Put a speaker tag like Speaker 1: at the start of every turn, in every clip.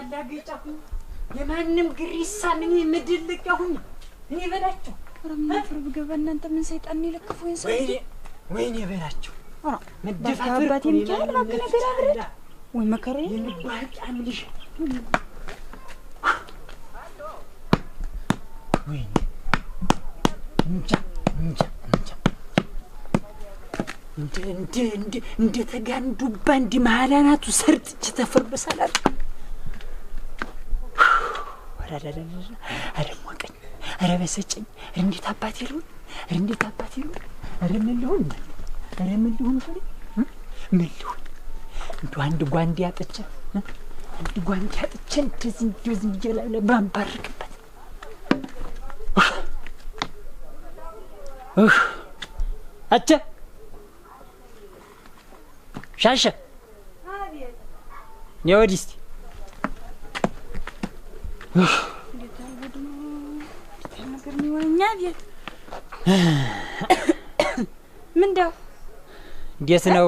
Speaker 1: ማላገጫሁ የማንም ግሪሳ ምን ምድልቀሁኝ እኔ በላቸው
Speaker 2: ረምናፍር ብገባ እናንተ ምን ሰይጣን ይለክፉኝ
Speaker 1: ወይኔ በላቸው
Speaker 2: መደፋፈር አባቴ እንጃል ባክ ነገር አብረድ ወይ መከረ
Speaker 1: ይንባቂ አምልሽ ወይኔ እንጃ እንደ ተጋንዱባ እንዲ መሃላናቱ ሰርጥች ተፈርበሳላል አረ ሞቀኝ አረ በሰጨኝ እንዴት አባቴ ልሁን ምን ልሁን እንዱ አንድ ጓንዴ አጥቼ እንደዚህ እንደው ዝም ይላል ባንባርክበት አቸ ሻሸ አቤት ነውዲስቲ
Speaker 2: እንዴት አልወድ ነው ነገር ነው ቤት ምንድነው እንዴት ነው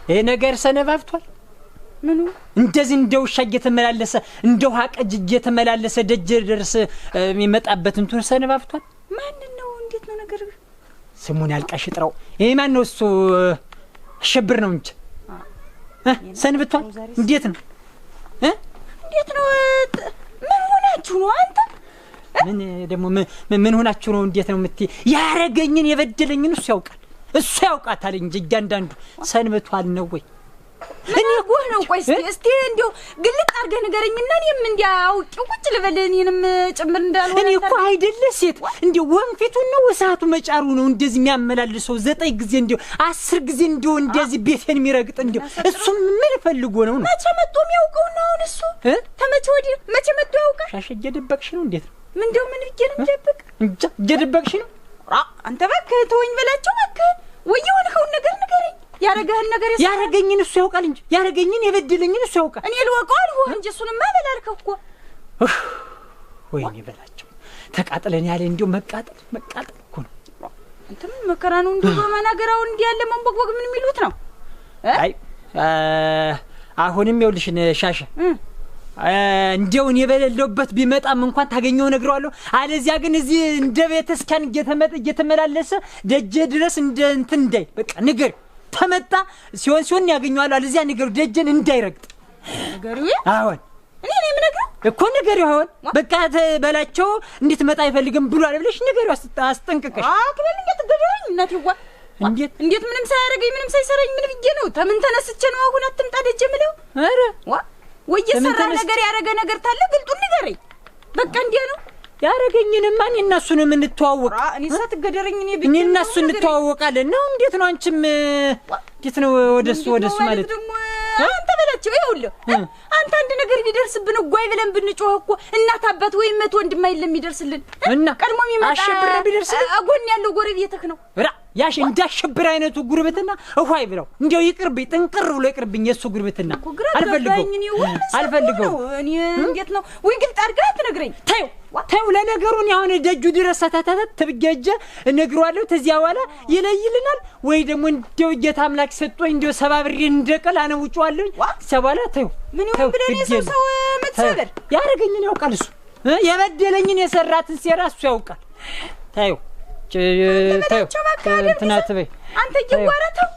Speaker 2: ይሄ ነገር ሰነባብቷል ምኑ እንደዚህ እንደው ውሻ እየተመላለሰ እንደው ሀቀጅ እየተመላለሰ ደጅ ድረስ የሚመጣበት እንትን ሰነባብቷል ማን ነው እንዴት ነው ነገር ስሙን ያልቃሽ ጥራው ይሄ ማን ነው እሱ አሸብር ነው እንጂ ሰንብቷል እንዴት ነው ምን ሆናችሁ ነው አንተ ምን ደግሞ ምን ሆናችሁ ነው እንዴት ነው የምትይ ያረገኝን የበደለኝን እሱ ያውቃታል እንጂ እያንዳንዱ ሰንብቷል ነው ወይ እኔ ጎህ ነው ቆይ እስቲ እንዴው ግልጥ አርገ ንገረኝና እኔም እንዲያውቂው ቁጭ ልበልኝንም ጭምር እንዳልሆነ እኔ እኮ አይደለ ሴት እንዴው ወንፊቱን ነው ወሳቱ መጫሩ ነው እንደዚህ የሚያመላልሰው 9 ጊዜ እንዴው 10 ጊዜ እንዴው እንደዚህ ቤቴን የሚረግጥ እንዴው እሱ ምን ፈልጎ ነው መቼ መጥቶ የሚያውቀው ነው አሁን እሱ ተመቼ ወዲህ መቼ መጥቶ ያውቃ ሻሽ እየደበቅሽ ነው እንዴት ነው ምንድነው ምን ይገርም ደብቅ እንጃ እየደበቅሽ ነው አንተ እባክህ ተወኝ በላቸው እባክህ ወይ የሆነውን ነገር ንገረኝ ያረጋህን ነገር ያረገኝን እሱ ያውቃል እንጂ ያረገኝን የበደለኝን እሱ ያውቃል እኔ ልወቀው አልሆን እንጂ እሱንማ በላልከው እኮ ወይኔ በላቸው ተቃጥለን ያለ እንዴው መቃጠል እኮ ነው እንትን መከራ ነው እንዴ በመናገራው እንዴ ያለ መንቦግቦግ ምን የሚሉት ነው አይ አሁንም ይኸውልሽ ሻሸ እንደው እኔ በሌለውበት ቢመጣም እንኳን ታገኘው ነግረዋለሁ አለዚያ ግን እዚህ እንደ ቤተስካን እየተመላለሰ ደጀ ድረስ እንደ እንትን እንዳይ በቃ ንገር ተመጣ ሲሆን ያገኘዋለሁ አለዚያ ንገሩ ደጀን እንዳይረግጥ ንገሩ አሁን እኔ ምነግረው እኮ ንገሩ አሁን በቃ ተበላቸው እንዴት መጣ አይፈልግም ብሏል ብለሽ ንገሩ አስጠንቅቀሽ አክበል እንዴት ገደረኝ እናቴዋ እንዴት ምንም ሳያረገኝ ምንም ሳይሰራኝ ምን ብዬ ነው ተምን ተነስቼ ነው አሁን አትምጣ ደጀ ምለው አረ ወይ የሰራ ነገር ያረገ ነገር ታለ ግልጡን ንገረኝ በቃ እንዴ ነው ያረገኝንማ እኔ እና እሱ ነው የምንተዋወቅ እኔ ሳትገደረኝ እኔ እና እሱ እንተዋወቃለን ነው እንዴት ነው አንቺም እንዴት ነው ወደሱ ማለት አንተ በላቸው ይኸውልህ አንተ አንድ ነገር ቢደርስብን ጓይ ብለን ብንጮህ እኮ እናት አባት ወይ መት ወንድም አይደለም ይደርስልን እና ቀድሞ የሚመጣ አሸብር ቢደርስልን አጎን ያለው ጎረቤትህ ነው ያሽ እንዳሸብር አይነቱ ጉርብትና እሆይ ብለው እንዴው ይቅርብኝ ጥንቅር ብሎ ይቅርብኝ የሱ ጉርብትና አልፈልገው እኔ እንዴት ነው ወይ ግልጥ አድርገህ አትነግረኝ ታዩ ለነገሩን ያሁን ደጁ ድረስ ተታተተ ትብገጀ እነግሯለሁ ተዚያ በኋላ ይለይልናል ወይ ደግሞ እንደው ጌታ አምላክ ሰጥቶኝ እንደው ሰባብሬ እንደቀል አነውጫለሁ ሰባላ ታዩ ምን ይሁን ብለኝ ሰው መተሰበር ያረገኝን ያውቃል እሱ የበደለኝን የሰራትን ሴራ እሱ ያውቃል ታዩ እንትናት በይ አንተ ይዋራተው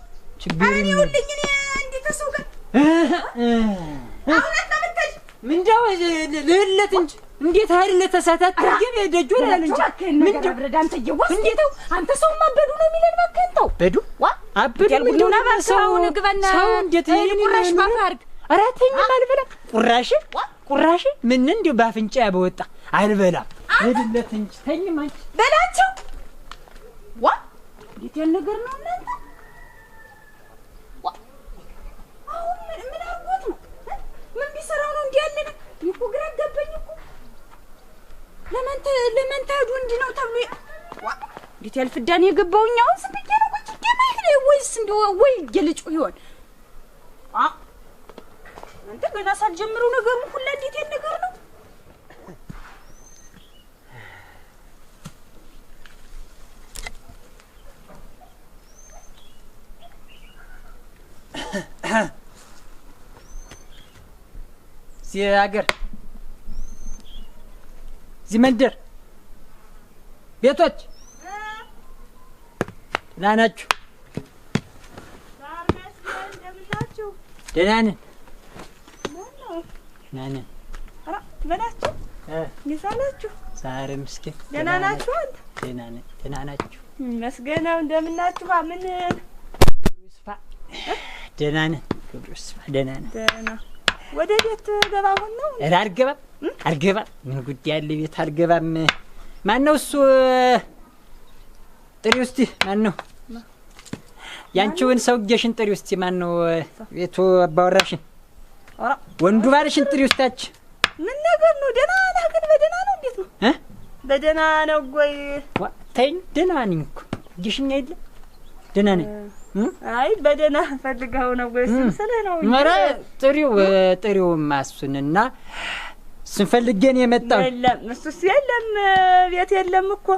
Speaker 2: አሬ ወልኝ እኔ እንዴ ተሰው ጋር አሁን አታመጣሽ ምንድነው ለለት እንጂ እንዴት አይደለ ተሳታት ተገበ ደጁ ላይ እንጂ ምንድነው ብረዳ አንተ ይወስ እንዴት አንተ ሰው ማበዱ ነው የሚለን ማከንተው በዱ አበዱ ምንድነው ባሰው ንግበና ሰው እንዴት ቁራሽ ባፋርግ አራተኛ ማልበላ ቁራሽ ምን እንደው ባፍንጫ ያበወጣ አልበላም ለለት እንጂ ተኝማች በላቸው እንዴት ያለ ነገር ነው እናንተ አሁን ምን አርጎት ነው ምን ቢሰራው ነው እንዴ ያለ ይቆ ግራ ገባኝ እኮ ለምን ታዱ እንዴ ነው ተብሎ እንዴት ያልፍዳን የገባውኝ አሁን ስንት ነው ቁጭ ደማይ ወይስ እንደው ወይ gelጩ ይሆን አንተ ገና ሳልጀምሩ ነገሩ ሁላ እንዴት ያለ ነገር ነው እዚህ ሀገር እዚህ መንደር ቤቶች ደህና ናችሁ? ደህና ነን። ደህና ነን።
Speaker 3: ኧረ በላችሁ እንዴት አላችሁ?
Speaker 2: ዛሬ ምስኪን
Speaker 3: ደህና ናችሁ? አንተ
Speaker 2: ደህና ነን። ደህና ናችሁ?
Speaker 3: መስገነው እንደምን ናችሁ? ምን
Speaker 2: ይስፋ ደህና ነን። ክብሩ ይስፋ ደህና ነን።
Speaker 3: ደህና ወደ ቤት ገባ አሁን ነው?
Speaker 2: ኧረ አልገባም። ምን ጉዳይ ያለ ቤት አልገባም። ማነው እሱ? ጥሪ ውስጥ ማነው? ያንቺውን ሰውዬሽን ጥሪ ውስጥ ማነው? ቤቱ አባወራሽን ወንዱ ባልሽን ጥሪ ውስጣች።
Speaker 3: ምን ነገር ነው? ደህና ነህ ግን? በደህና ነው? እንዴት ነው? በደህና ነው ወይ?
Speaker 2: ተይኝ። ደህና ነኝ እኮ ጊሽኛ የለ ደህና ነኝ።
Speaker 3: አይ በደህና ፈልገው ነው ወይ? ስምስልህ ነው?
Speaker 2: ኧረ ጥሪው ማሱንና ስንፈልገን የመጣው
Speaker 3: የለም። እሱስ የለም፣ ቤት የለም እኮ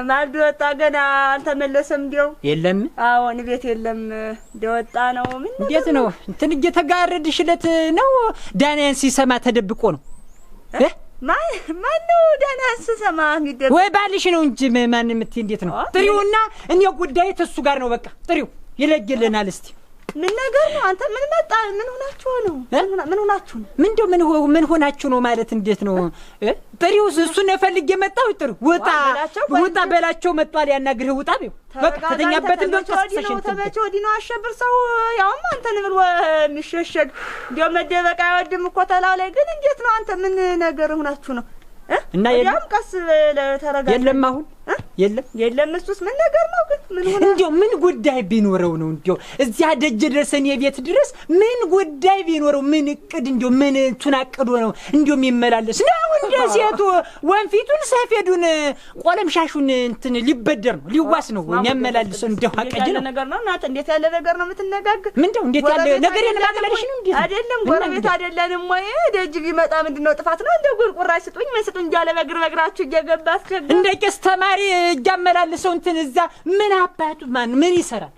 Speaker 3: ማልዶ ወጣ ገና አልተመለሰም። እንዲያው
Speaker 2: የለም።
Speaker 3: አዎን ቤት የለም። እንደወጣ ነው። ምን
Speaker 2: እንዴት ነው? እንትን እየተጋረድሽለት ነው? ዳንያን ሲሰማ ተደብቆ ነው?
Speaker 3: ማን ነው ዳንያን ሲሰማ የሚደብቅ?
Speaker 2: ወይ ባልሽ ነው እንጂ ማን የምትይ? እንዴት ነው? ጥሪውና እኔ ጉዳይ ተሱ ጋር ነው። በቃ ጥሪው ይለግልናል። እስቲ
Speaker 3: ምን ነገር ነው? አንተ ምን መጣ? ምን ሆናችሁ ነው? ምን ሆናችሁ ነው?
Speaker 2: ምን ሆናችሁ ነው ማለት እንዴት ነው? ጥሪው እሱን ፈልጌ መጣሁ። ጥሪው ውጣ በላቸው መጥቷል። ያናግርህ ውጣ ቢው በቃ ተተኛበትን በተሰሰሽን
Speaker 3: ተመቸ ወዲህ ነው አሸብር ሰው ያውም አንተን ብሎ የሚሸሸግ እንደው መደበቅ አይወድም እኮ ተላው ላይ ግን እንዴት ነው? አንተ ምን ነገር ሆናችሁ ነው?
Speaker 2: እና
Speaker 3: የለም ቀስ ተረጋጋ።
Speaker 2: የለም አሁን የለም። እሱስ ምን ነገር ነው ግን? ምን ሆነ? እንደው ምን ጉዳይ ቢኖረው ነው? እንደው እዚያ ደጅ ድረስን የቤት ድረስ ምን ጉዳይ ቢኖረው? ምን እቅድ እንደው ምን አቅዶ ነው እንደው የሚመላለስ ነው? እንደ ሴቱ ወንፊቱን ሰፌዱን ቆለምሻሹን እንትን ሊበደር ነው ሊዋስ ነው የሚያመላልሰው። እንደው አቀጅ ነው
Speaker 3: ነገር ነው። እናንተ እንዴት ያለ ነገር ነው የምትነጋገር?
Speaker 2: ምንድነው እንዴት ያለ ነገር የማቀለልሽ ነው? እንዴ
Speaker 3: አይደለም ጎረቤት አይደለንም ወይ? ደጅ ቢመጣ ምንድነው ጥፋት ነው? እንደው ጉርቁራሽ ስጡኝ ምን ስጡኝ ያለ በግራችሁ እየገባስ
Speaker 2: እንደ ቄስ ተማሪ እያመላልሰው እንትን እዛ ምን አባቱ ምን ይሰራል?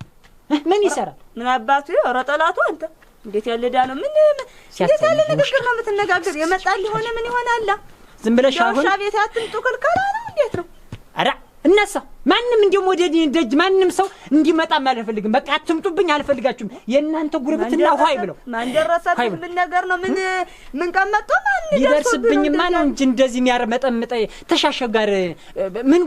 Speaker 2: ምን አባቱ ኧረ ጠላቱ አንተ እንዴት ያለ ዳ ነው? እንዴት ያለ ነገር ነው የምትነጋገር? የመጣል ሊሆነ ምን ይሆናል? ዝም ብለሽ አሁን ሻቤት አትምጡ ክልከላ ነው? እንዴት ነው? ኧረ እነሳ ማንም እንደም ወደ ደጅ ማንም ሰው እንዲመጣም አልፈልግም። በቃ አትምጡብኝ፣ አልፈልጋችሁም። የእናንተ ጉርብትና ሆይ ብለው
Speaker 3: ማን ደረሰብኝ? ምን ነገር ነው? ምን ቀመጡ? ማን
Speaker 2: ይደርስብኝማ ነው እንጂ እንደዚህ የሚያርመጠምጠ ተሻሸጋር ምን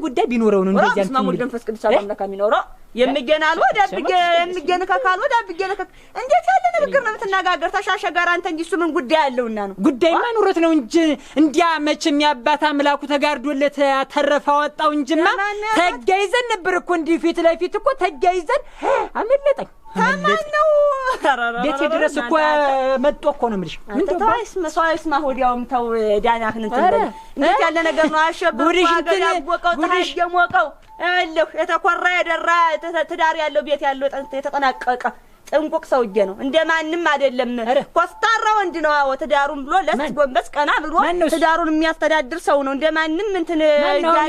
Speaker 2: ጉዳይ ቢኖረው ነው እንደዚህ አንተ
Speaker 3: ማሙል ደንፈስ ቅዱስ አምላካ የሚኖረው የሚገናል ወዳብገ የሚገነካካል ወዳብገነካ እንዴት ያለ ነገር ነው የምትናጋገር? ተሻሸጋር አንተ እንጂ እሱ ምን ጉዳይ አለውና ነው?
Speaker 2: ጉዳይማ ኑሮት ነው እንጂ እንዲያ መቼም ያባታ አምላኩ ተጋርዶለት ተረፋው ወጣው እንጂማ ተጋይዘን ነበር እኮ እንዲህ ፊት ለፊት እኮ ተጋይዘን አመለጠኝ።
Speaker 3: ታማን ነው
Speaker 2: ቤት ድረስ እኮ መጥቶ እኮ ነው የምልሽ።
Speaker 3: ምንድነው ታይስ መስዋዕት ማሆዲያውም ተው ዳናህን እንትን እንዴት ያለ ነገር ነው? አሸብር ሀገር ያወቀው ታይስ የሞቀው አለሁ የተኮራ የደራ ትዳር ያለው ቤት ያለው የተጠናቀቀ ጥንቁቅ ሰውዬ ነው። እንደማንም አይደለም። ኮስታራ ወንድ ነው። አዎ ትዳሩን ብሎ ለስ ጎንበስ ቀና ብሎ ትዳሩን የሚያስተዳድር ሰው ነው። እንደማንም እንትን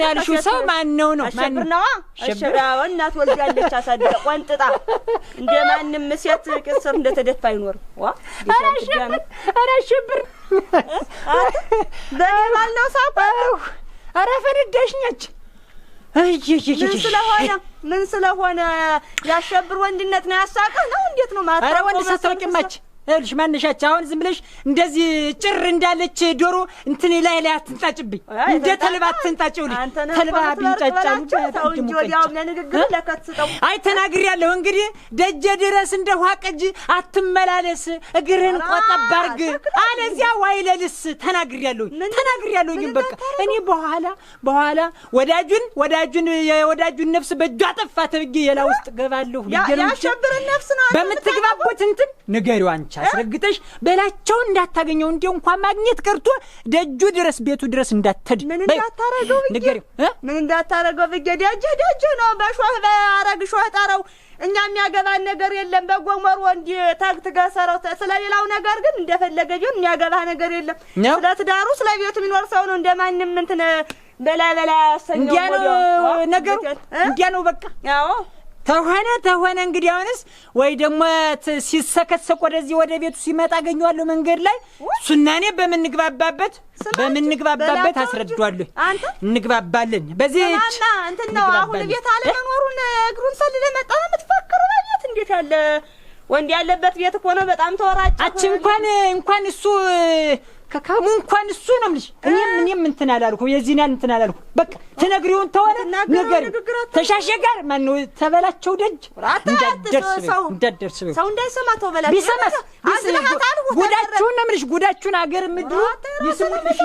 Speaker 2: ያልሽው ሰው ማን ነው?
Speaker 3: አሸብር ነው። አሸብራው እናት ወልዳለች አሳደረ ቆንጥጣ። እንደማንም ሴት ቅስር እንደተደፋ አይኖር። አሸብር በማል ነው ሳባው
Speaker 2: አረ ፈረዳሽኛች
Speaker 3: ምን ስለሆነ ያሸብር ወንድነት ነው ያሳቀህ ነው? እንዴት ነው ማለት?
Speaker 2: አረ ወንድ ሳታውቂማች እልሽ ማንሻች አሁን ዝም ብለሽ እንደዚህ ጭር እንዳለች ዶሮ እንትን ላይ አትንጣጭብኝ። እንደ ተልባ አትንጣጭው። ተልባ ቢንጫጫሉ
Speaker 3: እንጂ ወዲያው ለንግግር ለከትስተው
Speaker 2: አይ ተናግሬያለሁ። እንግዲህ ደጀ ድረስ እንደ ኋቀጅ አትመላለስ፣ እግርህን ቆጠብ አድርግ አለዚያ ዋይለልስ ተናግሬያለሁ። ግን በቃ እኔ በኋላ ወዳጁን ነፍስ በእጁ አጠፋ ተብዬ የላ ውስጥ ገባለሁ።
Speaker 3: ያሸብር ነፍስ ነው
Speaker 2: በምትግባቡት እንትን ንገሪው አንቺ አስረግጠሽ በላቸው እንዳታገኘው። እንደው እንኳን ማግኘት ቀርቶ ደጁ ድረስ ቤቱ ድረስ እንዳትሄድ
Speaker 3: ምን እንዳታረገው ንገሪው። ምን እንዳታረገው ደጀ ነው በሾህ በአረግሾህ ጣራው። እኛ የሚያገባን ነገር የለም። በጎመር ወንድ ታግትገሰረው ስለሌላው ነገር ግን እንደፈለገ ቢሆን የሚያገባ ነገር የለም። ስለ ትዳሩ ስለ ቤቱ የሚኖር ሰው ነው። እንደማንም እንትን በላ ያሰኘው
Speaker 2: እንዲያ ነው ነገሩ። እንዲያ ነው በቃ።
Speaker 3: ያው
Speaker 2: ተሆነ እንግዲህ አሁንስ ወይ ደግሞ ሲሰከሰቅ ወደዚህ ወደ ቤቱ ሲመጣ አገኘዋለሁ መንገድ ላይ እሱና እኔ በምንግባባበት አስረዳዋለሁ። እንግባባለን። በዚህ
Speaker 3: ማና እንትን ነው አሁን ቤት አለ መኖሩን እግሩን ሰልለ መጣ ነው የምትፈክረው ማለት እንዴት ያለ ወንድ ያለበት ቤት እኮ ነው። በጣም ተወራጭ
Speaker 2: አቺ እንኳን እሱ ከካሙ እንኳን እሱ ነው ልጅ እኔም እንትን አላልኩ የዚህና እንትን አላልኩ። በቃ ተነግሪውን ተወለ ነገር ተሻሸጋር ማን ነው ተበላቸው ደጅ እንዳደርስ
Speaker 3: ሰው እንዳይሰማ ተበላቸው
Speaker 2: ቢሰማ ጉዳችሁን ነው ልጅ ጉዳችሁን አገር ምድሩ ይስሙልሽ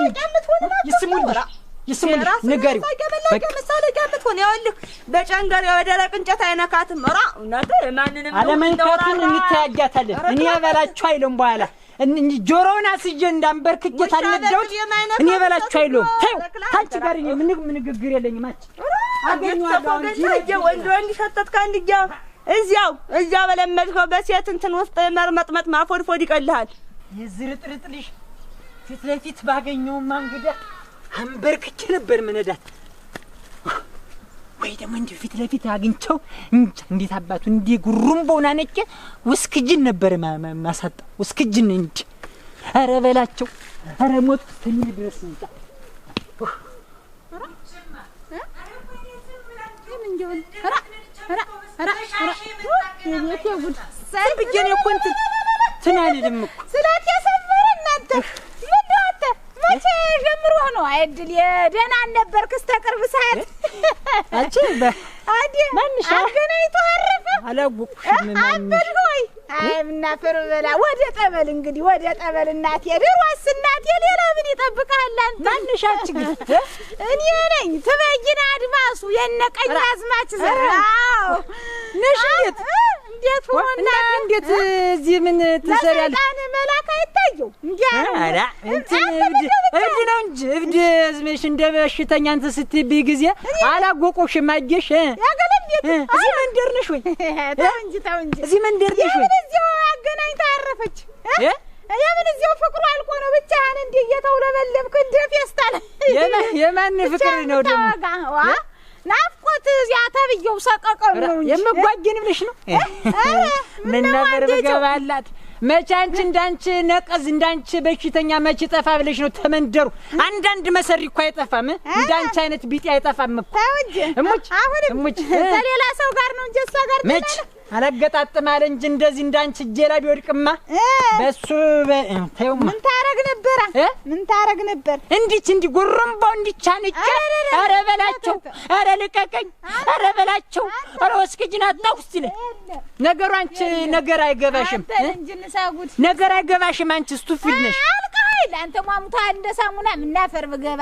Speaker 2: ንገሪው
Speaker 3: በቃ ምሳሌ ጋምት ሆነ ያውልህ በጨንገሪያ ወደረቅ እንጨት አይነካትም። ራ እናንተ ማንንም
Speaker 2: አለመንካቱን እንታያጋታለን። እኔ ያበላችሁ አይለም በኋላ እንጂ ጆሮውን አስጀ እንዳንበርክኬ ታልነደውት እኔ ያበላችሁ አይለም። ታች ጋር ምን ንግግር የለኝም። ማች አገኘዋለሁ እንጂ
Speaker 3: ወንድ ሸተት ካንድያ እዚያው በለመድከው በሴት እንትን ውስጥ መርመጥመጥ ማፎድፎድ ይቀልሃል።
Speaker 2: የዝርጥርጥልሽ ፊት ለፊት ባገኘው ማንገዳ አንበርክኬ ነበር መነዳት። ወይ ደግሞ እንዲህ ፊት ለፊት አግኝቸው እንዴት አባቱ እንዲህ ጉሩምቦና ነጭ ውስክጅን ነበር ማሳጣ ውስክጅን እንጂ አረ በላቸው አረ ሞት ተኝ ድረስ እንታ ሰብጀኔ ኮንት ትናልልም እኮ
Speaker 1: ስላት ያሰፈረ እናንተ ምንዳተ መቼ ጀምሮ ነው አይድል የደና ነበርክ እስከ ቅርብ ሰዓት
Speaker 2: አንቺ
Speaker 1: ማንሽ አገናይቶ አረፈ
Speaker 2: አላወቅሽም
Speaker 1: ማንሽ ሆይ አይምና ፈርበላ ወደ ጠበል እንግዲህ ወደ ጠበል እናቴ ድሮስ እናቴ ሌላ ምን ይጠብቃል አንተ
Speaker 2: ማንሽ አንቺ ግን
Speaker 1: እኔ ነኝ ትበይና አድማሱ የነቀኝ አዝማች ዘራው
Speaker 2: ነሽ
Speaker 1: እንዴት ሆና
Speaker 2: እንዴት እዚህ ምን ትሰሪያለሽ?
Speaker 1: ታነ መላካ ይታየው እንዴት
Speaker 2: አራ እንትን እብድ ነው እንጂ እብድ ዝምሽ እንደ በሽተኛ አንተ ስትይ ጊዜ አላወቁሽም አየሽ
Speaker 1: ያገለምየት
Speaker 2: እዚህ መንደር ነሽ ወይ?
Speaker 1: ተው እንጂ
Speaker 2: እዚህ መንደር ነሽ ወይ?
Speaker 1: እዚሁ አገናኝታ አረፈች የምን እዚሁ ፍቅሩ አልቆ ነው ብቻህን እንዴ እየተውለበለብክ እንደ ፌስታል
Speaker 2: የማን ፍቅር ነው ደግሞ
Speaker 1: ናፍቆት እዚያ ተብየው ሰቀቀው ነው እንጂ
Speaker 2: የምጓጅን ብለሽ ነው ምን ነበር በገባላት መቼ አንቺ እንዳንቺ ነቀዝ እንዳንቺ በሽተኛ መቼ ጠፋ ብለሽ ነው ተመንደሩ አንዳንድ መሰሪ እኮ አይጠፋም እንዳንቺ አይነት ቢጤ አይጠፋም እኮ እሙች እሙች
Speaker 1: ከሌላ ሰው ጋር ነው እንጂ እሷ ጋር
Speaker 2: መች አላገጣጥም አለ እንጂ እንደዚህ እንዳንቺ ጄላ ቢወድቅማ በሱ ተው
Speaker 1: ምን ታረግ ነበር
Speaker 2: እንዴ ጉሩምባው እንዲቻንጭ አረ በላቸው አረ ልቀቀኝ አረ በላቸው አረ ወስክጅና ታውስ ይለ ነገሩ አንቺ ነገር አይገባሽም ነገር አይገባሽም አንቺ ስቱፊድ ነሽ
Speaker 1: አልቃይል አንተ ማሙታ እንደ ሳሙና ምናፈር በገባ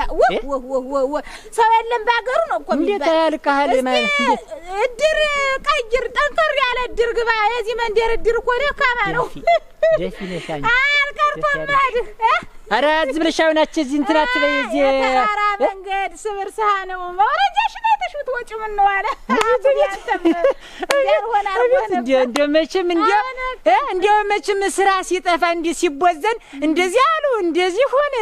Speaker 1: ሰው የለም ባገሩ ነው እኮ
Speaker 2: እንዴት አልቃል ማለት
Speaker 1: እድር ቀይር ጠንከር ያለ እድር ግባ የዚህ መንደር እድር እኮ ደካማ ነው
Speaker 2: ደስ ይለሻል
Speaker 1: አልቀርቶም ማድ
Speaker 2: አረ ዝም ብለሽ አሁናችሁ እዚህ እንትን አትበይ እዚህ
Speaker 1: ተራራ መንገድ ስብርሰሃ ነው ወረጃሽ ነው ተሽውት ወጭ ምን ነው አለ
Speaker 2: እንደው መቼም ስራ ሲጠፋ እንዲህ ሲቦዘን እንደዚህ አሉ እንደዚህ ሆነ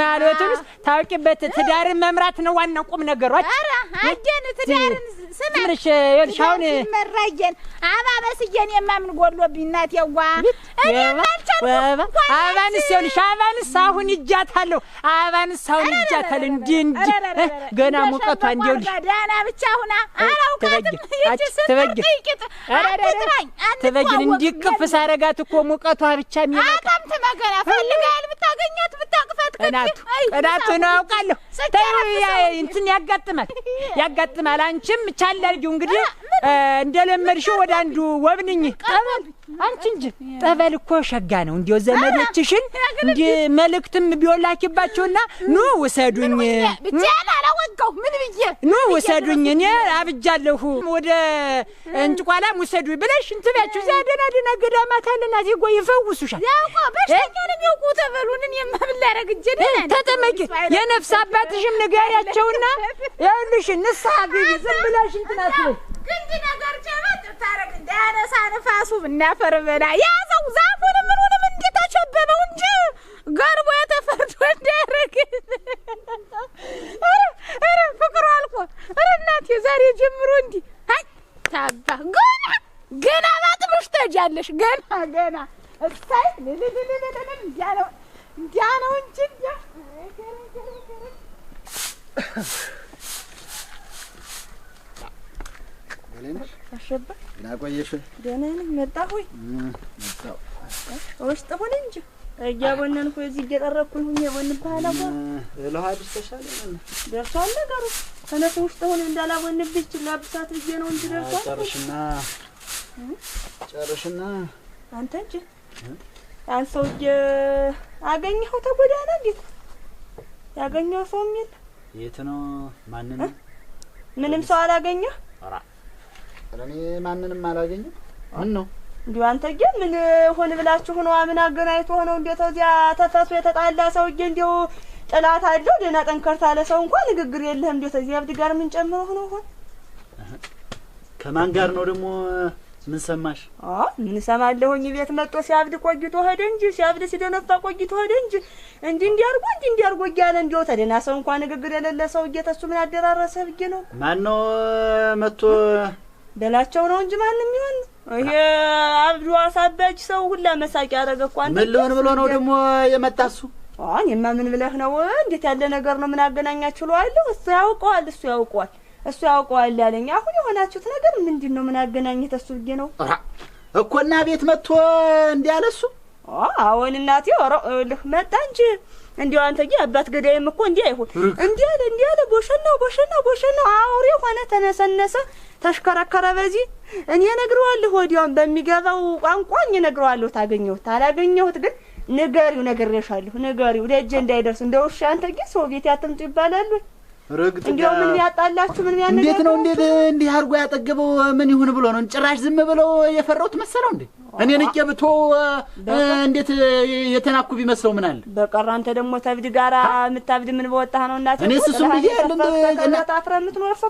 Speaker 2: ማለቱን ታውቂበት ትዳርን መምራት ነው ዋናው ቁም ነገሩ።
Speaker 1: አረ አጀን ትዳርን
Speaker 2: ስምርሽ ይልሻውን
Speaker 1: መራየን አባበስየን የማምን ጎሎብኝ እናት ያዋ
Speaker 2: አባንስ ይልሽ አባንስ አሁን ይጃታለሁ አባንስ አሁን ይጃታል እንጂ ገና ሙቀቷ እንደውልሽ
Speaker 1: ዳና ብቻ ሁና አላውቃትም
Speaker 2: ተበጅን እንዲቅፍ ሳረጋት እኮ ሙቀቷ ብቻ የሚመጣ
Speaker 1: አጣም ተመገና ፈልጋል ብታገኛት ብታቅፈት
Speaker 2: ቀዳቱ ነው አውቃለሁ። እንትን ያጋጥማል አንቺም ቻል አድርጊው እንግዲህ እንደለመድሽው ወደ አንዱ ወብንኝ ጠበል አንቺ እንጂ ጠበል እኮ ሸጋ ነው። እንዲው ዘመዶችሽን እንዲ መልእክትም ቢወላኪባቸውና ኑ ውሰዱኝ
Speaker 1: ብቻዬን አላወጋው ምን ብዬ
Speaker 2: ኑ ውሰዱኝ እኔ አብጃለሁ ወደ እንጭቋላም ውሰዱኝ ብለሽ እንትቢያችሁ እዚያ ደህና ገዳማት አለና እዚህ ጎይ ይፈውሱሻል።
Speaker 1: ያውቃ በሽተኛንም ያውቁ ተበሉንን የማብላረግ እጄ
Speaker 2: ተጠመቂ የነፍስ አባትሽም ንገሪያቸውና ይኸውልሽ ንስሐ ግቢ ዝም ብለሽ እንትን አትበይ
Speaker 1: ግንድ ነገር ጨበጥ ታረግ እንዳያነሳ ነፋሱ ብናፈር በላ ያዘው ዛፉን ምኑንም እንዲተቸበበው እንጂ ገርቦ የተፈርቶ እንዳያረግ አረ ፍቅሩ አልቆ አረ እናቴ ዛሬ ጀምሮ እንዲህ የታባ ገና ባጥብሽ ተጃለሽ ገና እሳይ እንዲያ ነው እንጂ
Speaker 4: ገለነሽ
Speaker 3: አሸባ
Speaker 4: ና ቆየሽ
Speaker 3: ደህና ነኝ መጣሁኝ
Speaker 4: መጣሁ
Speaker 3: ውስጥ ሆነ እንጂ እያቦነንኩ እዚህ እየጠረኩኝ ሁኜ ቦን ባህላው
Speaker 4: ለሃዲስ ተሻለ
Speaker 3: ደርሷል ነገሩ ተነሱ ውስጥ ሆነ እንዳላቦንብሽ ላብሳት ብዬ ነው እንጂ ደርሷል
Speaker 4: ጨርሽና
Speaker 3: አንተ እንጂ ያን ሰውዬ አገኘኸው ተጎዳና እንዴት ያገኘው ሰው የሚል
Speaker 4: የት ነው ማንንም
Speaker 3: ምንም ሰው አላገኘህ
Speaker 4: ኧረ እኔ ማንንም አላገኘም ምን ነው
Speaker 3: እንዲሁ አንተ ግን ምን ሆነ ብላችሁ ነው ምን አገናኝቶ ሆነው እንዴት እዚያ ተፈሱ የተጣላ ሰውዬ እንዲሁ ጥላት አለው ደና ጠንከርታ አለ ሰው እንኳን ንግግር የለህም እንዴት እዚያ አብድ ጋር ምን ጨምሮ ሆኖ ሆነ
Speaker 4: ከማን ጋር ነው ደግሞ ምን ሰማሽ
Speaker 3: ምን ሰማለሁኝ ቤት መጥቶ ሲያብድ ቆይቶ ሄደ እንጂ ሲያብድ ሲደነፋ ቆይቶ ሄደ እንጂ እንዲያርጎ እያለ እንዲሁ ተደና ሰው እንኳን ንግግር የሌለ ሰውዬ ተሱ ምን አደራረሰ ብዬ ነው
Speaker 4: ማን ነው መጥቶ
Speaker 3: በላቸው ነው እንጂ ማንም ይሆን ይሄ አብዱ አሳባጅ ሰው ሁላ መሳቂያ ያደረገ እኮ አንተ
Speaker 4: ምን ሊሆን ብሎ ነው ደግሞ የመጣሱ
Speaker 3: እኔማ ምን ብለህ ነው እንዴት ያለ ነገር ነው ምን አገናኛችሁ እለዋለሁ እሱ ያውቀዋል ያለኝ አሁን የሆናችሁት ነገር ምንድነው ምን አገናኘት እሱ ብዬ ነው
Speaker 4: እኮና ቤት መጥቶ እንዲያለሱ
Speaker 3: አሁን እናቴ ልህ መጣ እንጂ እንዲው አንተዬ አባት ገዳይም እኮ እንዲህ አይሆን እንዲያለ ቦሸናው አውሬ ሆነ ተነሰነሰ ተሽከረከረ በዚህ እኔ ነግረዋለሁ ወዲያውን በሚገባው ቋንቋኝ ነግረዋለሁ ታላገኘሁት ግን ነግሬሻለሁ ንገሪው ደጀ እንዳይደርስ እንደውሽ አንተዬ ሰው ቤት ያትምጡ ይባላል
Speaker 4: ረግጥ
Speaker 3: እንዴው ምን ያጣላችሁ ምን ያነገር
Speaker 4: እንዴት ነው እንዲህ አርጎ ያጠገበው ምን ይሁን ብሎ ነው ጭራሽ ዝም ብለው የፈራውት መሰለው እንዴ እኔ ንቄብቶ እንዴት የተናኩ ቢመስለው ምን አለ
Speaker 3: በቀር አንተ ደግሞ ተብድ ጋራ የምታብድ ምን በወጣህ ነው እናት
Speaker 4: እኔ እሱም ይያል
Speaker 3: ታፍረ የምትኖር ሰው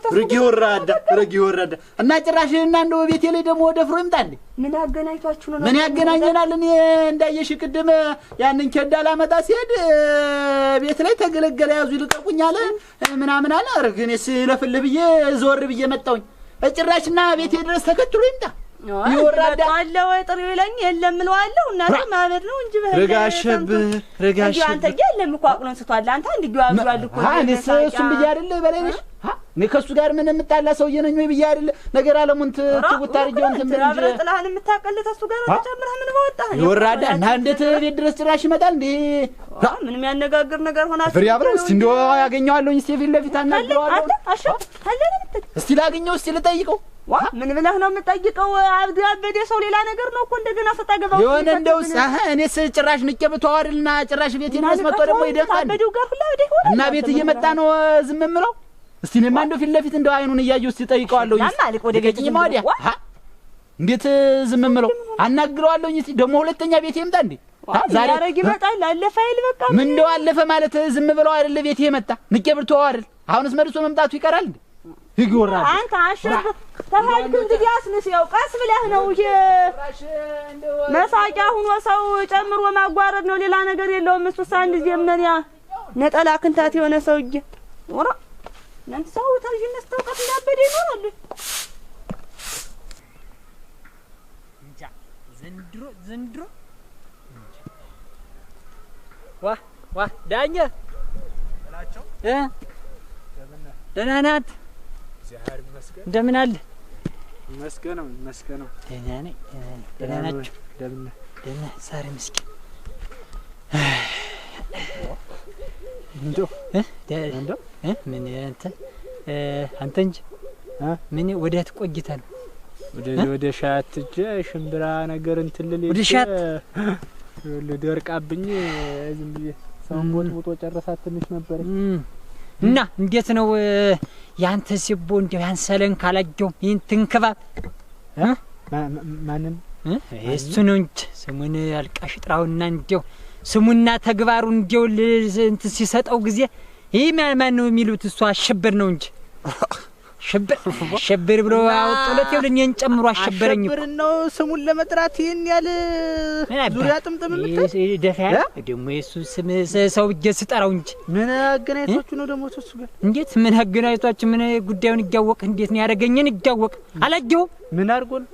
Speaker 4: ረጊ ወራዳ እና ጭራሽ እና እንደው ቤቴ ላይ ደግሞ ደፍሮ ይምጣ እንዴ
Speaker 3: ምን አገናኝቷችሁ ነው
Speaker 4: ምን ያገናኘናል እኔ እንዳየሽ ቅድም ያንን ከዳላ መጣ ሲሄድ ቤት ላይ ተገለገለ ያዙ ይልቀቁኝ አለ ምናምን አለ አርግኔስ ለፍልህ ብዬ ዞር ብዬ መጣውኝ ጭራሽና ቤቴ ድረስ ተከትሎ ይምጣ ይወራዳ
Speaker 3: አለ ወይ ጥሪው ይለኝ የለም እለዋለሁ እናቴ ማበድ ነው እንጂ ረጋሽ አንተ የለም እኮ አቅሎን ስቷል አንተ እንዲው አብዟል እኮ
Speaker 4: እኔስ እሱም ብዬ አይደለ በላይነሽ እኔ ከሱ ጋር ምን የምጣላ ሰውዬ ነኝ ወይ ብዬ አይደለ ነገር አለሙን ትውት አርጀው እንትን ምን እንጂ
Speaker 3: ጥላህን የምታቀልጥ እሱ ጋር ተጨምረህ ምን በወጣህ
Speaker 4: ይወራዳ እና እንዴት ቤት ድረስ ጭራሽ ይመጣል እንዴ
Speaker 3: ምንም ያነጋግር ነገር ሆና
Speaker 4: ፍሪ አብረው እስቲ እንደው ያገኘዋለሁ እስቲ ፊት ለፊት አናግረዋለሁ እስቲ ላገኘው እስቲ ልጠይቀው
Speaker 3: ምን ብለህ ነው የምጠይቀው አብዱ ያበደ ሰው ሌላ ነገር ነው እኮ እንደገና ፈጣገባው
Speaker 4: የሆነ እንደው እኔስ ጭራሽ ንቄብተው አይደልና ጭራሽ ቤት ድረስ መጥቶ ደግሞ ይደፋል
Speaker 3: አበዱ ጋር ሁላ ወደ ይሆነ
Speaker 4: እና ቤት እየመጣ ነው ዝም የምለው እስቲ እኔማ እንደው ፊት ለፊት እንደው አይኑን እያየሁ እስቲ ጠይቀዋለሁ
Speaker 3: ያማልቅ ወደ ገጭኝ
Speaker 4: ማዲያ እንዴት ዝም የምለው አናግረዋለሁ እስቲ ደግሞ ሁለተኛ ቤት ይምጣ እንዴ
Speaker 3: ዛሬ ያረግ ይመጣል አለፈ አይል በቃ
Speaker 4: ምን እንደው አለፈ ማለት ዝም ብለው አይደለ ቤት ይመጣ ንቄብተው አይደል አሁንስ መልሶ መምጣቱ ይቀራል እንዴ ይጎራል
Speaker 3: አንተ አሽብ ተሃድክ እንግዲህ አስነስየው ቀስ ብለህ ነው መሳቂያ ሆኖ ሰው ጨምሮ ማጓረድ ነው ሌላ ነገር የለውም እሱስ አንድ ዘመንያ ነጠላ ክንታት የሆነ ሰውዬ ወራ እናንተ ሰው ተልጅነት ተውቀት እንዳበደ ይኖራል
Speaker 2: እንጃ ዘንድሮ ዋ ዳኛ
Speaker 5: እላቸው
Speaker 2: ደህና ናት
Speaker 5: ዛሬ መስገን
Speaker 2: እንደምን አለ
Speaker 5: መስገነው
Speaker 2: ደህና ነኝ ደህና ናችሁ ደህና ዛሬ መስገን እንደው ምን አንተ እንጂ ምን ወዲያት ቆይታ ነው
Speaker 5: ወደ ሻት እጄ ሽምብራ ነገር እንትልል
Speaker 2: ወደ ሻት
Speaker 5: ልደርቃብኝ ዝም ብዬ ሰውን ቦጦ ጨረሳት ትንሽ ነበር
Speaker 2: እና እንዴት ነው ያንተ ሲቦ እንደው ያንሰለን ካላጀው ይህን ትንከባብ
Speaker 5: ማንን
Speaker 2: እሱ ነው እንጂ ስሙን አልቃሽ ጥራውና እንደው ስሙና ተግባሩ እንደው እንትን ሲሰጠው ጊዜ ይሄ ማን ነው የሚሉት እሱ አሸብር ነው እንጂ አሸብር ብሎ አወጡለት ይልኝን ጨምሮ አሸበረኝ
Speaker 5: አሸብር ነው ስሙን ለመጥራት ይሄን ያለ ዙሪያ ጥምጥም
Speaker 2: ደፋ ደግሞ የሱ ስም ሰው ብጀ ስጠራው እንጂ
Speaker 5: ምን አገናኝቷችሁ ነው ደግሞ እሱ ጋር
Speaker 2: እንዴት ምን አገናኝቷችሁ ምን ጉዳዩን ይጋወቅ እንዴት ነው ያረገኝን ይጋወቅ አላየው
Speaker 5: ምን አርጎ ነው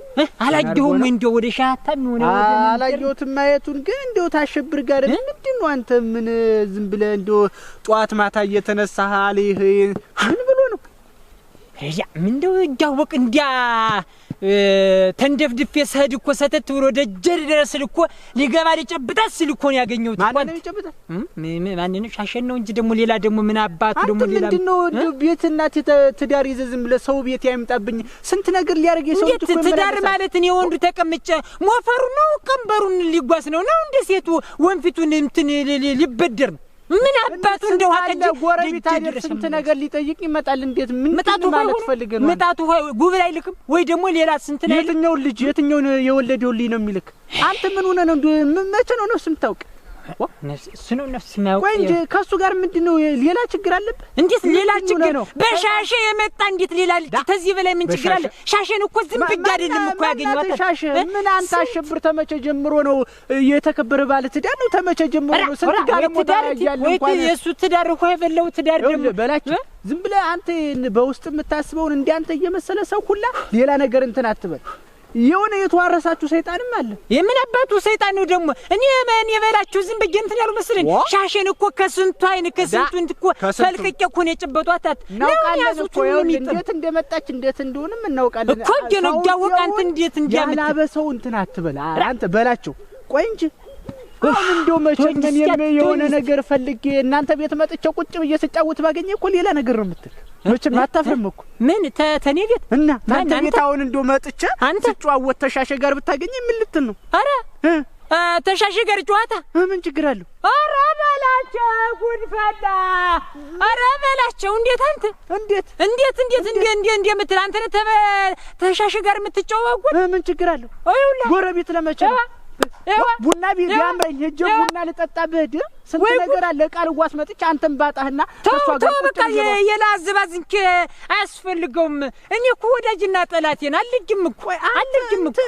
Speaker 2: አላየሁም እንደው ወደ ሻታ ምን ሆነ
Speaker 5: አላየሁትም ማየቱን ግን እንደው ታሸብር ጋር ምንድን ነው አንተ ምን ዝም ብለህ እንደው ጧት ማታ እየተነሳህ አለህ ምን ብሎ ነው
Speaker 2: ያ ምን እንደው ይጋወቅ እንዲያ ተንደፍድፌ ሰህድ እኮ ሰተት ብሎ ደጀር ድረስ እኮ ሊገባ ሊጨብጣት ሲል እኮ ነው ያገኘሁት
Speaker 5: ማን ነው ይጨብጣል
Speaker 2: ማን ነው ሻሸን ነው እንጂ ደግሞ ሌላ ደግሞ ምን አባቱ ደግሞ ሌላ
Speaker 5: ምንድነው እንደው ቤትና ትዳር ይዘህ ዝም ብለህ ሰው ቤት ያምጣብኝ ስንት ነገር ሊያርግ የሰው
Speaker 2: እኮ ትዳር ማለት ነው ወንዱ ተቀምጨ ሞፈሩ ነው ቀንበሩን ሊጓስ ነው እንደ ሴቱ ወንፊቱን እንትን ሊበደር ነው ምን አባቱ እንደው አቀጀ
Speaker 5: ጎረቤት አይደል ስንት ነገር ሊጠይቅ ይመጣል እንዴት ምን ማለት ፈልገህ ነው
Speaker 2: መጣቱ ጉብል አይልክም ወይ ደግሞ ሌላ ስንት ነገር
Speaker 5: የትኛውን የወለደው ልጅ ነው የሚልክ አንተ ምን ሆነ ነው መቼ ነው ነፍስ የምታውቅ
Speaker 2: ስኑ ነፍስ ማውቅ
Speaker 5: ወይ እንጂ ከሱ ጋር ምንድነው ሌላ ችግር አለበት
Speaker 2: እንዴት ሌላ ችግር ነው በሻሸ የመጣ እንዴት ሌላ ተዚህ በላይ ምን ችግር አለ ሻሸን እኮ ዝም ብዬ አይደለም እኮ ያገኘው
Speaker 5: ሻሸ ምን አንተ አሸብር ተመቸ ጀምሮ ነው የተከበረ ባለ ትዳር ነው ተመቸ ጀምሮ ነው ስንት ጋር ሞታር ያያለው እንኳን
Speaker 2: የሱ ትዳር እኮ የበለው ትዳር ደግሞ
Speaker 5: በላችሁ ዝም ብለህ አንተ በውስጥ የምታስበውን እንዲያንተ እየመሰለ ሰው ሁላ ሌላ ነገር እንትን አትበል የሆነ የተዋረሳችሁ ሰይጣንም አለ
Speaker 2: የምን አባቱ ሰይጣን ነው ደግሞ እኔ ማን የበላችሁ ዝም ብዬ እንትን ያሉ መስለኝ ሻሸን እኮ ከስንቱ አይን ከስንቱ እኮ ፈልቅቄ እኮ ነው የጨበጧት ነው ያዙት ነው
Speaker 5: እንዴት እንደመጣች እንዴት እንደሆነም እናውቃለን
Speaker 2: እኮ ነው ያወቀ አንተ እንዴት እንዲያመጣ
Speaker 5: ያላበሰው እንትን አትበል አንተ በላቸው ቆይ እንጂ አሁን እንደው መቼም እኔም የሆነ ነገር ፈልጌ እናንተ ቤት መጥቼ ቁጭ ብዬ ስጫወት ባገኘ እኮ ሌላ ነገር ነው የምትል መቼም አታፍርም እኮ
Speaker 2: ምን ተኔ ቤት
Speaker 5: እና አንተ ቤት አሁን እንደው መጥቼ ስጫወት ተሻሸ ጋር ብታገኘ ምን ልትል ነው
Speaker 2: አረ ተሻሸ ጋር ጨዋታ
Speaker 5: ምን ችግር አለው
Speaker 2: አረ በላቸው ጉድ ፈላ አረ በላቸው እንዴት አንተ እንዴት የምትል አንተ ተሻሸ ጋር የምትጫወት
Speaker 5: ምን ችግር አለው ጎረቤት ለመቼ ቡና ቢያምረኝ ሄጄ ቡና ልጠጣ ብሄድ ስንት ነገር አለ ቃል ዋስ መጥቼ አንተም ባጣህና ተሷ ጋር
Speaker 2: በቃ የላዝባዝንክ አያስፈልገውም እኔ እኮ ወዳጅና ጠላቴን አልጅም እኮ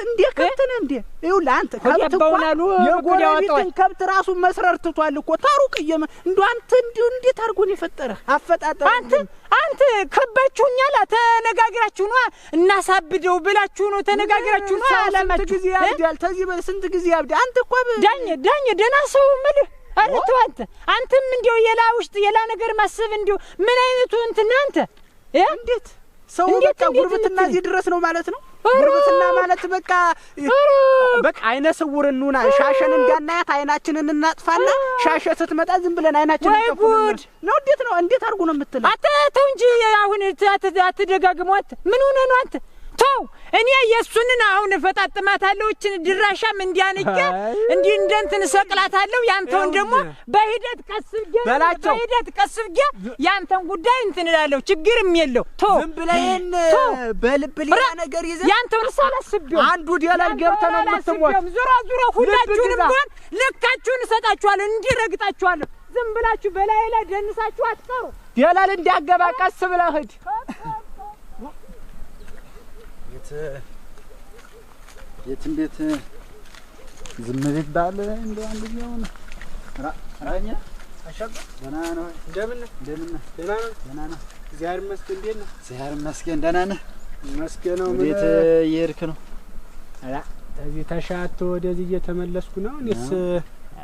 Speaker 5: እንዴ ከብተነ እንዴ ይኸውልህ አንተ ከብት ባውናሉ የጎረቤትን ከብት ራሱ መስረር ትቷል እኮ ታሩቅየም እንዴ አንተ እንዴት አድርጎ ነው የፈጠረህ አፈጣጠር
Speaker 2: አንተ ከባችሁኛል ተነጋግራችሁ ነው እናሳብደው ብላችሁ ነው ተነጋግራችሁ ነው አላማችሁ
Speaker 5: ጊዜ ያብዳል ተዚህ በስንት ጊዜ ያብዳል አንተ እኮ
Speaker 2: ዳኝ ደና ሰው ምልህ አረቱ አንተም እንዴው የላ ውስጥ የላ ነገር ማሰብ እንዴው ምን አይነቱ እንትና አንተ
Speaker 5: እንዴት ሰው በቃ ጉርብትና እዚህ ድረስ ነው ማለት ነው ጉርብትና ማለት በቃ አይነ ስውርኑና ሻሸን እንዳናያት አይናችንን እናጥፋና ሻሸ ስትመጣ ዝም ብለን አይናችንን
Speaker 2: እንጠፉና
Speaker 5: ነው እንዴት አድርጎ ነው የምትለው
Speaker 2: አተተው እንጂ አሁን አትደጋግሟት ምን ሆነ ነው አንተ ተው እኔ የሱንን አሁን ፈጣጥማታለሁ እችን ድራሻም እንዲያንቀ እንደንትን ሰቅላታለሁ ያንተውን ደግሞ በሂደት ቀስብጌ ያንተን ጉዳይ እንትን እላለሁ ችግርም የለው ተው
Speaker 5: ዝም ብለን በልብ ሌላ ነገር ይዘህ
Speaker 2: ያንተውን ሳላስብው
Speaker 5: አንዱ ዲያላል ገብተህ ነው የምትሞት
Speaker 2: ዙራ ሁላችሁንም ቢሆን ልካችሁን እሰጣችኋለሁ እንዲረግጣችኋለሁ ዝም ብላችሁ በላይ ላይ ደንሳችሁ አትቀሩ
Speaker 5: ዲያላል እንዲያገባ ቀስ ብለህ ሂድ
Speaker 4: የት እንዴት ዝም ቢባል እንደው አንደኛው ነው አራኛ አሸብ ደህና ነው እንደምን ደህና ነው እግዚአብሔር ይመስገን ደህና ነህ
Speaker 5: መስገነው
Speaker 4: ቤት እየሄድክ ነው
Speaker 5: አላ እዚህ ተሻቶ ወደዚህ እየተመለስኩ ነው እኔስ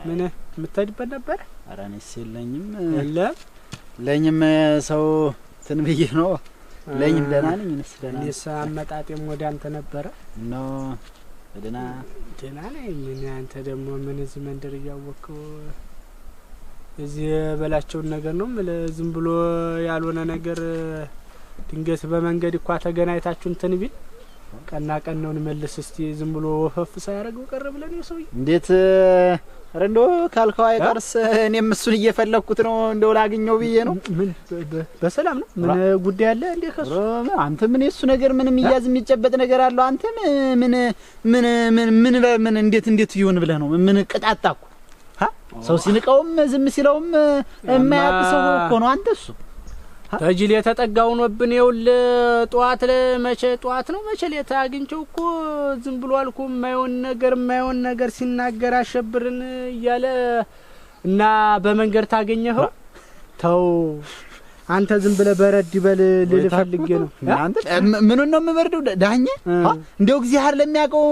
Speaker 5: ምን የምትሄድበት ነበር
Speaker 4: ኧረ እኔስ የለኝም ሰው ትንብዬ ነው ለኝም ደህና ነኝ
Speaker 5: እኔስ አመጣጤም ወደ አንተ ነበረ
Speaker 4: ነው
Speaker 5: ደህና ነኝ ምን አንተ ደግሞ ምን እዚህ መንደር እያወቅኸው እዚህ በላቸውን ነገር ነው ዝም ብሎ ያልሆነ ነገር ድንገት በመንገድ እኮ ተገናኝታችሁ እንትን ቢል ቀና ቀናውን መልስ እስቲ ዝም ብሎ ወፈፍ ሳያረገው ቀረ ብለን ነው
Speaker 4: እንዴት ረንዶ ካልከው አይቀርስ እኔም እሱን እየፈለኩት ነው እንደው ላግኘው ብዬ ነው
Speaker 5: ምን በሰላም ነው ምን ጉዳይ አለ እንዴ ከሱ
Speaker 4: አንተ ምን እሱ ነገር ምንም ይያዝ የሚጨበጥ ነገር አለው አንተ ምን እንዴት ይሁን ብለህ ነው ምን ቅጣጣኩ ሰው ሲንቀውም ዝም ሲለውም የማያውቅ ሰው እኮ ነው አንተ እሱ
Speaker 5: ተጅል የተጠጋው ነብን ይውል ጧት ለመቼ ጧት ነው መቼ ለታ አግኝቼው እኮ ዝም ብሎ አልኩ የማይሆን ነገር ሲናገር አሸብርን እያለ እና በመንገር ታገኘኸው ተው አንተ ዝም ብለህ በረድ ይበል ልል ፈልጌ ነው።
Speaker 4: አንተ ምኑን ነው የምበርደው ዳኛ? እንደው እግዚአብሔር ለሚያውቀው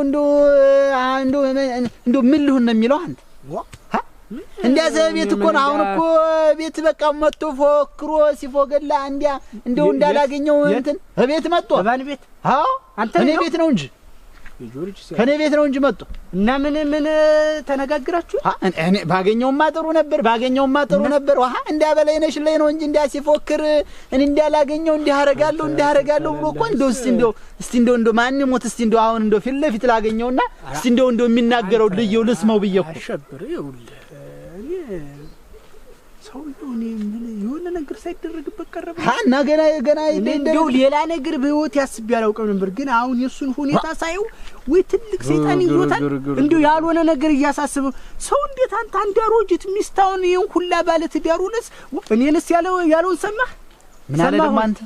Speaker 4: እንደው ምን ልሁን ነው የሚለው አንተ? እንዲያ ዘቤት እኮ ነው አሁን እኮ ቤት በቃ መጥቶ ፎክሮ ሲፎገላ እንደው እንዳላገኘው እንትን ቤት መጥቶ
Speaker 5: ባን ቤት
Speaker 4: አዎ አንተ እኔ ቤት ነው እንጂ ከኔ ቤት ነው እንጂ መጥቶ
Speaker 5: እና ምን ተነጋግራችሁ?
Speaker 4: እኔ ባገኘውማ ጥሩ ነበር ዋሃ እንዲያበላይነሽ ላይ ነው እንጂ እንዲያ ሲፎክር እኔ እንዲያላገኘው እንዲያረጋለሁ ብሎ እኮ እስቲ እንደው ማን ሞት እስቲ እንደው አሁን እንደው ፊት ለፊት ላገኘውና እስቲ እንደው የሚናገረው ልየው ልስመው ብዬ እኮ
Speaker 5: አሸብር ይውል እኔ ሰውዬው እኔ ምን የሆነ ነገር ሳይደረግበት ቀረበ
Speaker 4: እና ገና
Speaker 5: እንደው ሌላ ነገር በህይወት ያስብ ያላውቀው ነበር ግን አሁን የሱን ሁኔታ ሳይው ወይ ትልቅ ሰይጣን ይዞታል እንደው ያልሆነ ነገር እያሳስበው ሰው እንዴት አንተ አንዳሮጅት ሚስታውን ይሁን ሁላ ባለ ትዳሩንስ እኔንስ ያለውን ሰማህ
Speaker 4: ምን አለ ደግሞ አንተ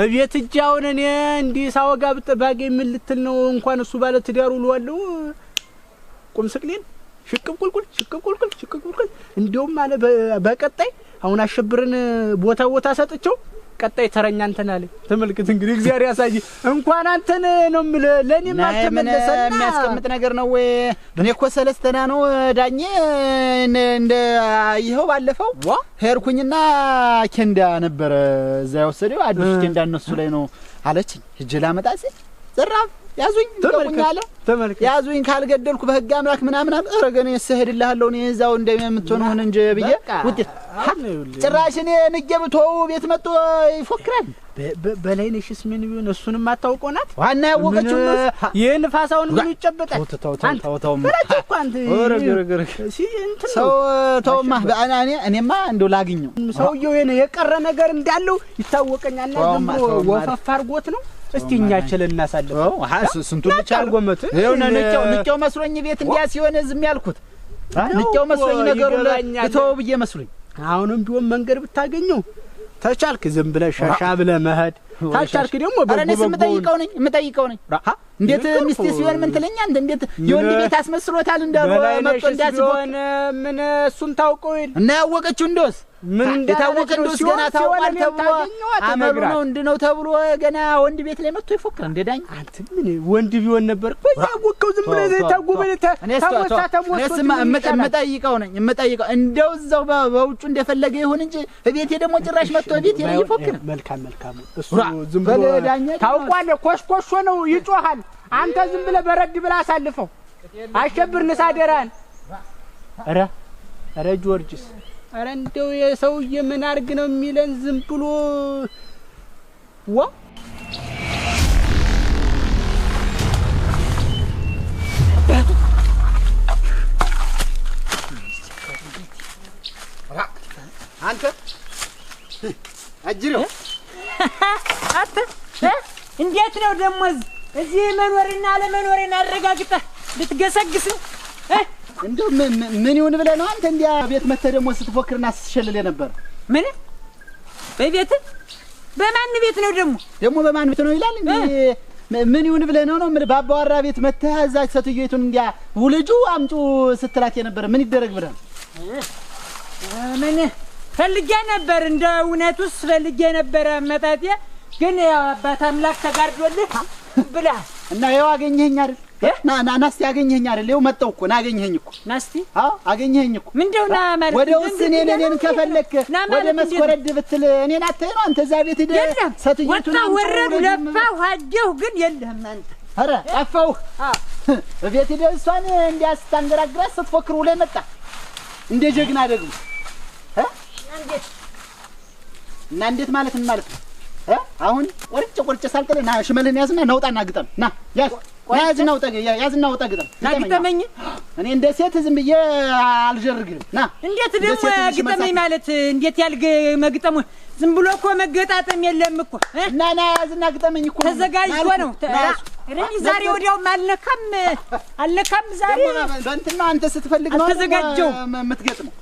Speaker 5: እቤት እጃውን እኔ እንዲህ ሳወጋ ብጠባገ ምን ልትል ነው እንኳን እሱ ባለ ትዳሩ ልዋለው ቁም ስቅሌን ሽቅብ ቁልቁል እንደውም አለ በቀጣይ አሁን አሸብርን ቦታ ሰጥቸው ቀጣይ ተረኛ አንተን አለ ተመልከት እንግዲህ እግዚአብሔር ያሳይ እንኳን አንተን ነው ለኔም አልተመለሰና
Speaker 4: የሚያስቀምጥ ነገር ነው ወይ እኔ እኮ ሰለስተና ነው ዳኜ እንደ ይሄው ባለፈው ሄርኩኝና ኬንዳ ነበር እዛ ያወሰደው አዲስ ኬንዳ እነሱ ላይ ነው አለችኝ ሂጅ ላመጣ ሲል ዘራፍ ያዙኝ ተቆኛለ ያዙኝ ካልገደልኩ በህግ አምላክ ምናምን አለ አረገኔ ሰሄድልሃለሁ እኔ እዛው እንደምትሆነው እንጂ ብዬ ውጤት ጭራሽ እኔ ንገብተው ቤት መጥቶ ይፎክራል
Speaker 5: በላይነሽስ ምን ቢሆን እሱንም አታውቆናት
Speaker 4: ዋና ያወቀችው
Speaker 5: የንፋሳውን ምን ይጨበጣል
Speaker 4: ተው ሰው ተውማ እኔማ እንደው ላግኘው
Speaker 5: ሰውየው የቀረ ነገር እንዳለው ይታወቀኛልና ዝም ብሎ ወፈፍ አድርጎት ነው እስቲ እኛችል እናሳልፈው
Speaker 4: ስንቱ ልቻል ጎመት ይሁን ንቄው መስሎኝ ቤት እንዲያ ሲሆን ዝም ያልኩት ንቄው መስሎኝ ነገሩ ለተው ብዬ መስሎኝ
Speaker 5: አሁንም ቢሆን መንገድ ብታገኘው ተቻልክ ዝም ብለህ ሻሻ ብለህ መሄድ ታቻልክ ደግሞ
Speaker 4: በረነስ የምጠይቀው ነኝ እንዴት ሚስቴ ሲሆን ምን ትለኛ እንዴት የወንድ ቤት አስመስሎታል እንዳው መጥቶ እንዳሲሆን
Speaker 5: ምን እሱን ታውቀው
Speaker 4: እና ያወቀችው እንደውስ ምን እንደታወቀ እንደውስ ገና ታውቃል ተብሎ አመሩ ነው እንደነው ተብሎ ገና ወንድ ቤት ላይ መጥቶ ይፎክራል እንደዳኝ
Speaker 5: አንተ ምን ወንድ ቢሆን ነበር ያወቀው ዝም ብለህ ታጉበለታ
Speaker 4: የምጠይቀው እንደው እዛው በውጩ እንደፈለገ ይሁን እንጂ ቤቴ ደግሞ ጭራሽ መጥቶ ቤቴ ላይ ይፎክራል
Speaker 5: መልካም እሱ ዝም ብሎ ታውቃለህ ኮሽኮሾ ነው ይጮሃል አንተ ዝም ብለህ በረድ ብለህ አሳልፈው አሸብር ንሳደራን አረ ጆርጅስ አረ እንደው የሰውዬ ምን አርግ ነው የሚለን ዝም ብሎ
Speaker 4: አንተ አጅሪው
Speaker 2: አተ እንዴት ነው ደግሞ እዚህ መኖርና አለመኖሬን አረጋግጠህ ልትገሰግስ
Speaker 4: እንደው ምን ይሁን ብለህ ነው አንተ እንዲያ ቤት መተህ ደግሞ ስትፎክርና ስትሸልል ነበር
Speaker 2: ምን በቤት በማን ቤት ነው ደግሞ
Speaker 4: በማን ቤት ነው ይላል እንዴ ምን ይሁን ብለህ ነው ባባዋራ ቤት መተህ እዛች ሰትየቱን እንዲያ ውልጁ አምጡ ስትላት ነበር ምን ይደረግ ብለህ
Speaker 2: ምን ፈልጌ ነበር እንደ እውነቱስ ፈልጌ ነበር መጣጤ ግን አባት አምላክ ተጋርዶልህ ብላ
Speaker 4: እና ያው አገኘኸኝ አይደል ናስቲ አገኘኸኝ አይደል ይኸው መጣሁ እኮ ናገኘኸኝ እኮ
Speaker 2: ናስቲ
Speaker 4: አዎ አገኘኸኝ እኮ
Speaker 2: ምንድነው ና ማለት
Speaker 4: ወደ ውስጥ እኔን ከፈለክ ወደ መስኮረድ ብትል እኔን አትሄድ ነው አንተ እዛ ቤት ሄደ ሰትየቱን
Speaker 2: ወረዱ ለፋው ሀጀው ግን የለህም አንተ
Speaker 4: ኧረ ጠፋሁ ቤት ሄደ እሷን እንዲያስታንገራግራት ስትፎክር ውለህ መጣ እንደ ጀግና ደግሞ እና እንዴት ማለት ምን ማለት ነው አሁን ወርጭ ሳልከለ ና ሽመልን ያዝና ናውጣና ግጠም ና ያዝና ውጣ ግጠም
Speaker 2: ና ግጠመኝ
Speaker 4: እኔ እንደ ሴት ዝም ብዬ አልጀርግም። ና
Speaker 2: እንዴት ደግሞ ግጠመኝ ማለት እንዴት ያልግ መግጠሙ ዝም ብሎ እኮ መገጣጠም የለም እኮ
Speaker 4: እና ና ያዝና ግጠመኝ እኮ
Speaker 2: ተዘጋጅቶ ነው። እኔ ዛሬ ወዲያው አልነካም ዛሬ
Speaker 4: በእንትና አንተ ስትፈልግ ነው የምትገጥመው።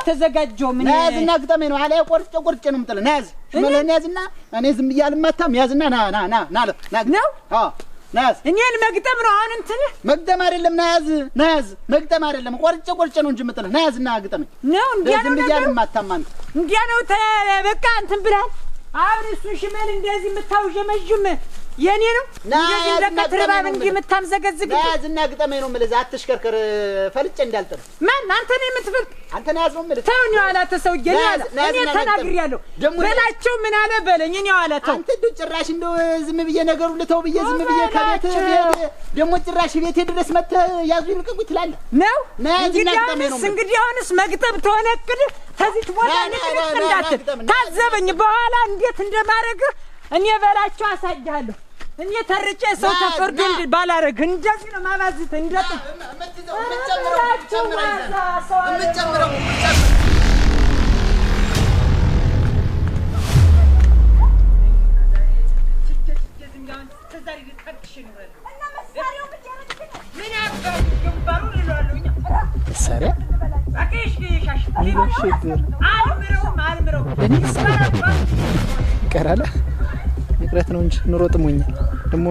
Speaker 2: ተዘጋጀው ምን
Speaker 4: ያዝና ግጠመኝ ነው አለ ቆርጬ ነው የምጥልህ። ና ያዝ ሽመለህን ያዝና እኔ ዝም ብዬ አልማታም። ያዝና ና
Speaker 2: ነው
Speaker 4: አዎ ናዝ
Speaker 2: እኔን መግጠም ነው አሁን እንትን
Speaker 4: መግጠም አይደለም። ናዝ መግጠም አይደለም። ቆርጬ ነው እንጂ የምጥልህ። ናዝና ግጠመኝ
Speaker 2: ነው እንዴ ነው
Speaker 4: ዝም ብዬ አልማታም። አንተ
Speaker 2: እንዴ ነው በቃ እንትን ብላል። አሁን እሱ ሽመል እንደዚህ የምታውጀመጅም የኔ ነው እንደዚህ እንደከትረባብ እንጂ የምታምዘገዝግ
Speaker 4: ናዝና ግጠመኝ ነው የምልህ። አትሽከርከር ፈልጬ እንዳልጥል።
Speaker 2: ማን አንተ ነው የምትፈልግ?
Speaker 4: አንተ ናዝ ነው የምልህ።
Speaker 2: ተው ነው ያላተ ሰውዬ ያለ እኔ ተናግሬያለሁ። በላቸው ምን አለ በለኝ። እኔ ያላተው
Speaker 4: አንተ እንደው ጭራሽ እንደው ዝም ብዬ ነገሩ ልተው ብዬ ዝም ብዬ ከቤት ደግሞ ጭራሽ ቤቴ ድረስ መጥተህ ያዙ ይልቀቁ ትላለህ
Speaker 2: ነው።
Speaker 4: ናዝና ግጠመኝ ነው
Speaker 2: እንግዲህ አሁንስ መግጠም ተወነቅድ ከዚህ ቦታ እንዳትል ታዘበኝ። በኋላ እንዴት እንደማረግ እኔ በላቸው አሳያለሁ። እኔ ተርጬ ሰው ተፈርዶ ባላረግ እንደዚህ ነው ማባዝት እንደጥ
Speaker 4: የምትጨምረው
Speaker 5: ሰሪያ ይቀራል መቅረት ነው እንጂ ኑሮ ጥሞኛል። ደግሞ